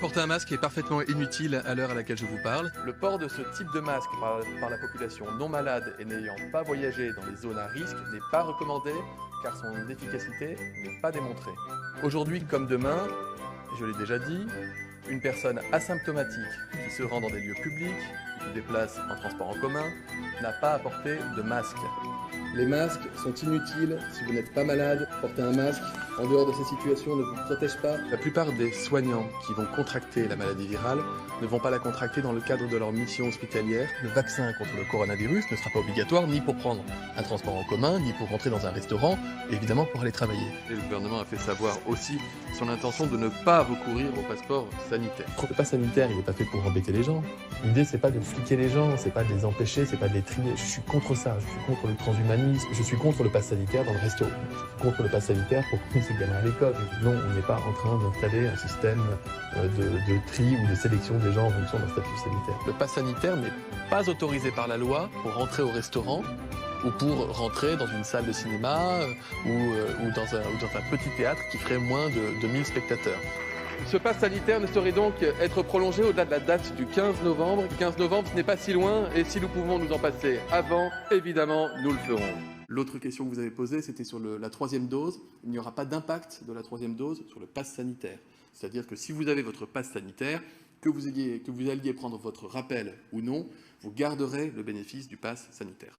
Porter un masque est parfaitement inutile à l'heure à laquelle je vous parle. Le port de ce type de masque par la population non malade et n'ayant pas voyagé dans les zones à risque n'est pas recommandé car son efficacité n'est pas démontrée. Aujourd'hui comme demain, et je l'ai déjà dit, une personne asymptomatique qui se rend dans des lieux publics, qui se déplace en transport en commun, n'a pas à porter de masque. Les masques sont inutiles si vous n'êtes pas malade. Porter un masque en dehors de ces situations ne vous protège pas. La plupart des soignants qui vont contracter la maladie virale ne vont pas la contracter dans le cadre de leur mission hospitalière. Le vaccin contre le coronavirus ne sera pas obligatoire ni pour prendre un transport en commun, ni pour rentrer dans un restaurant, et évidemment pour aller travailler. Et le gouvernement a fait savoir aussi son intention de ne pas recourir au passeport sanitaire. Le pass sanitaire, il n'est pas fait pour embêter les gens. L'idée, c'est pas de fliquer les gens, c'est pas de les empêcher, c'est pas de les trier. Je suis contre ça, je suis contre le transhumanisme, je suis contre le pass sanitaire dans le resto. Je suis contre le pass sanitaire pour qu'on ses gamins à l'école. Non, on n'est pas en train d'installer un système de tri ou de sélection des gens en fonction d'un statut sanitaire. Le pass sanitaire n'est pas autorisé par la loi pour rentrer au restaurant ou pour rentrer dans une salle de cinéma ou dans un petit théâtre qui ferait moins de 1000 spectateurs. Ce pass sanitaire ne saurait donc être prolongé au-delà de la date du 15 novembre. Le 15 novembre, ce n'est pas si loin, et si nous pouvons nous en passer avant, évidemment, nous le ferons. L'autre question que vous avez posée, c'était sur la troisième dose. Il n'y aura pas d'impact de la troisième dose sur le pass sanitaire. C'est-à-dire que si vous avez votre pass sanitaire, que vous alliez prendre votre rappel ou non, vous garderez le bénéfice du pass sanitaire.